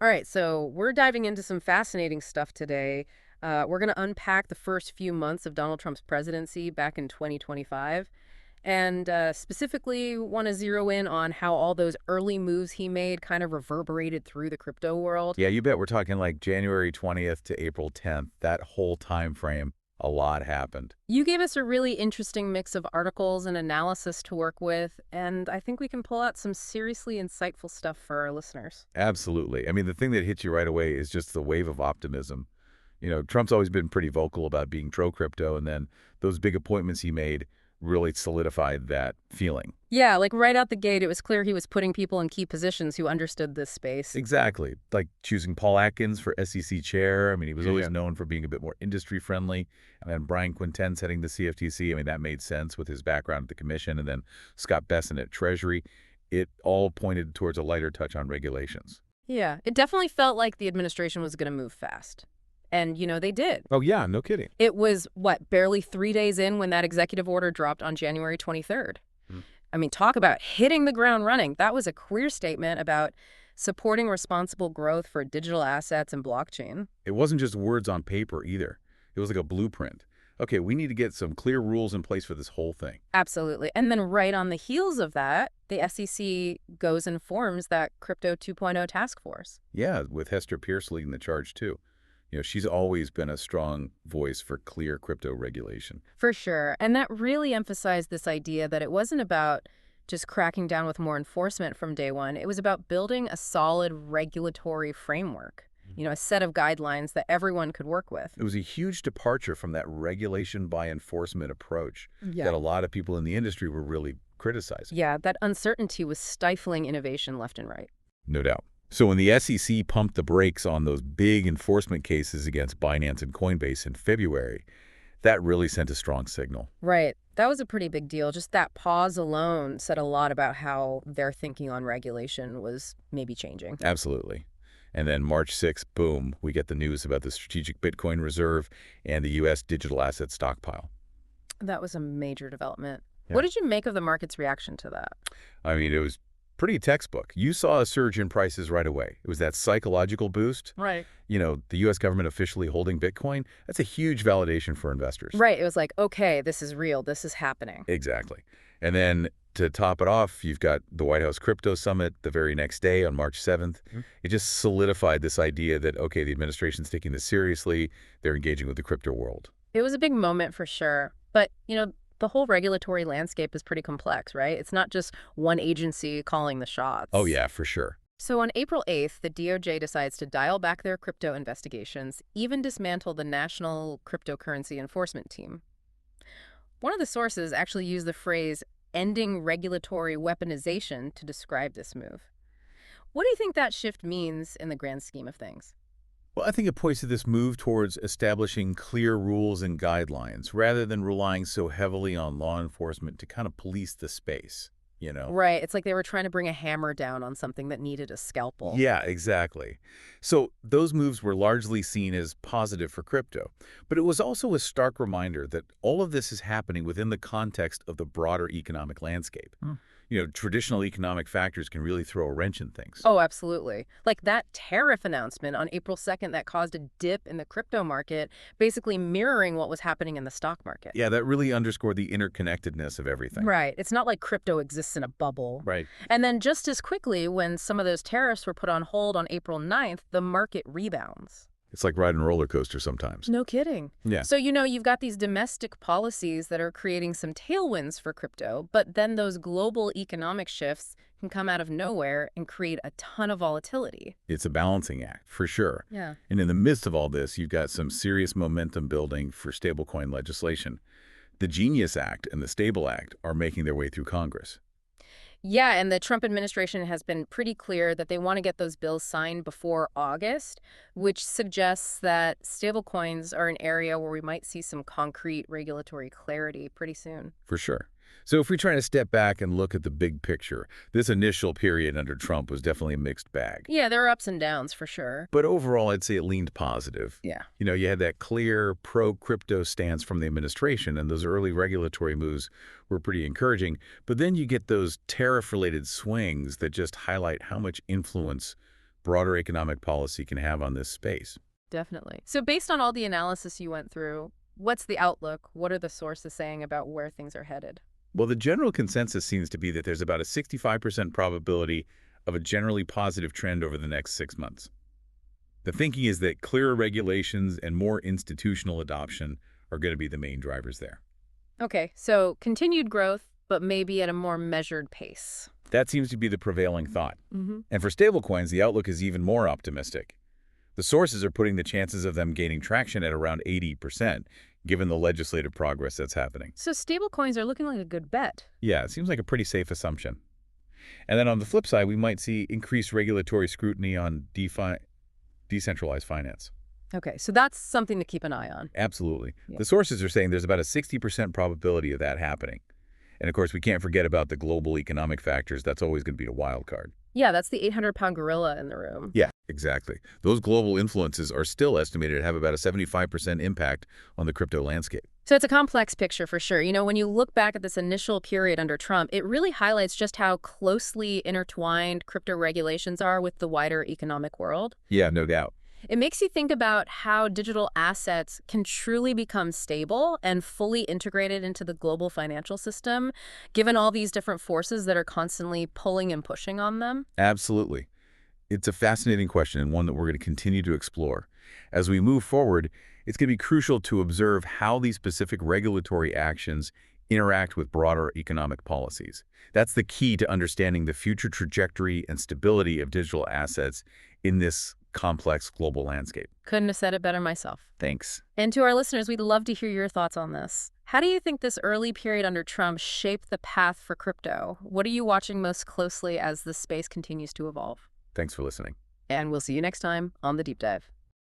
All right, so we're diving into some fascinating stuff today. We're going to unpack the first few months of Donald Trump's presidency back in 2025, and specifically want to zero in on how all those early moves he made kind of reverberated through the crypto world. Yeah, you bet. We're talking like January 20th to April 10th. That whole time frame, a lot happened. You gave us a really interesting mix of articles and analysis to work with, and I think we can pull out some seriously insightful stuff for our listeners. Absolutely. I mean, the thing that hits you right away is just the wave of optimism. Trump's always been pretty vocal about being pro-crypto, and then those big appointments he made really solidified that feeling. Yeah, like right out the gate, it was clear he was putting people in key positions who understood this space. Exactly. Like choosing Paul Atkins for SEC chair. I mean, he was always Yeah. known for being a bit more industry friendly. And then Brian Quinten's heading the CFTC. I mean, that made sense with his background at the commission. And then Scott Bessent at Treasury. It all pointed towards a lighter touch on regulations. Yeah, it definitely felt like the administration was going to move fast. And, they did. Oh, yeah, no kidding. It was, barely 3 days in when that executive order dropped on January 23rd. Hmm. I mean, talk about hitting the ground running. That was a clear statement about supporting responsible growth for digital assets and blockchain. It wasn't just words on paper either. It was like a blueprint. Okay, we need to get some clear rules in place for this whole thing. Absolutely. And then right on the heels of that, the SEC goes and forms that Crypto 2.0 task force. Yeah, with Hester Pierce leading the charge too. She's always been a strong voice for clear crypto regulation. For sure. And that really emphasized this idea that it wasn't about just cracking down with more enforcement from day one. It was about building a solid regulatory framework, a set of guidelines that everyone could work with. It was a huge departure from that regulation by enforcement approach Yeah. that a lot of people in the industry were really criticizing. Yeah, that uncertainty was stifling innovation left and right. No doubt. So when the SEC pumped the brakes on those big enforcement cases against Binance and Coinbase in February, that really sent a strong signal. Right. That was a pretty big deal. Just that pause alone said a lot about how their thinking on regulation was maybe changing. Absolutely. And then March 6th, boom, we get the news about the strategic Bitcoin reserve and the U.S. digital asset stockpile. That was a major development. Yeah. What did you make of the market's reaction to that? I mean, it was pretty textbook. You saw a surge in prices right away. It was that psychological boost. Right. The U.S. government officially holding Bitcoin, that's a huge validation for investors. Right. It was like, okay, this is real. This is happening. Exactly. And then to top it off, you've got the White House Crypto Summit the very next day on March 7th. Mhm. It just solidified this idea that, okay, the administration's taking this seriously. They're engaging with the crypto world. It was a big moment for sure. But, the whole regulatory landscape is pretty complex, right? It's not just one agency calling the shots. Oh, yeah, for sure. So on April 8th, the DOJ decides to dial back their crypto investigations, even dismantle the National Cryptocurrency Enforcement Team. One of the sources actually used the phrase ending regulatory weaponization to describe this move. What do you think that shift means in the grand scheme of things? Well, I think it points to this move towards establishing clear rules and guidelines rather than relying so heavily on law enforcement to kind of police the space, Right. It's like they were trying to bring a hammer down on something that needed a scalpel. Yeah, exactly. So those moves were largely seen as positive for crypto. But it was also a stark reminder that all of this is happening within the context of the broader economic landscape. Traditional economic factors can really throw a wrench in things. Oh, absolutely. Like that tariff announcement on April 2nd that caused a dip in the crypto market, basically mirroring what was happening in the stock market. Yeah, that really underscored the interconnectedness of everything. Right. It's not like crypto exists in a bubble. Right. And then just as quickly, when some of those tariffs were put on hold on April 9th, the market rebounds. It's like riding a roller coaster sometimes. No kidding. Yeah. So, you've got these domestic policies that are creating some tailwinds for crypto, but then those global economic shifts can come out of nowhere and create a ton of volatility. It's a balancing act, for sure. Yeah. And in the midst of all this, you've got some serious momentum building for stablecoin legislation. The Genius Act and the Stable Act are making their way through Congress. Yeah, and the Trump administration has been pretty clear that they want to get those bills signed before August, which suggests that stablecoins are an area where we might see some concrete regulatory clarity pretty soon. For sure. So if we try to step back and look at the big picture, this initial period under Trump was definitely a mixed bag. Yeah, there are ups and downs for sure. But overall, I'd say it leaned positive. Yeah. You had that clear pro-crypto stance from the administration, and those early regulatory moves were pretty encouraging. But then you get those tariff-related swings that just highlight how much influence broader economic policy can have on this space. Definitely. So based on all the analysis you went through, what's the outlook? What are the sources saying about where things are headed? Well, the general consensus seems to be that there's about a 65% probability of a generally positive trend over the next 6 months. The thinking is that clearer regulations and more institutional adoption are going to be the main drivers there. Okay, so continued growth, but maybe at a more measured pace. That seems to be the prevailing thought. Mm-hmm. And for stablecoins, the outlook is even more optimistic. The sources are putting the chances of them gaining traction at around 80%, given the legislative progress that's happening. So stablecoins are looking like a good bet. Yeah, it seems like a pretty safe assumption. And then on the flip side, we might see increased regulatory scrutiny on decentralized finance. Okay, so that's something to keep an eye on. Absolutely. Yeah. The sources are saying there's about a 60% probability of that happening. And of course, we can't forget about the global economic factors. That's always going to be a wild card. Yeah, that's the 800-pound gorilla in the room. Yeah, exactly. Those global influences are still estimated to have about a 75% impact on the crypto landscape. So it's a complex picture for sure. You know, when you look back at this initial period under Trump, it really highlights just how closely intertwined crypto regulations are with the wider economic world. Yeah, no doubt. It makes you think about how digital assets can truly become stable and fully integrated into the global financial system, given all these different forces that are constantly pulling and pushing on them. Absolutely. It's a fascinating question and one that we're going to continue to explore. As we move forward, it's going to be crucial to observe how these specific regulatory actions interact with broader economic policies. That's the key to understanding the future trajectory and stability of digital assets in this complex global landscape. Couldn't have said it better myself. Thanks. And to our listeners, we'd love to hear your thoughts on this. How do you think this early period under Trump shaped the path for crypto? What are you watching most closely as the space continues to evolve? Thanks for listening. And we'll see you next time on The Deep Dive.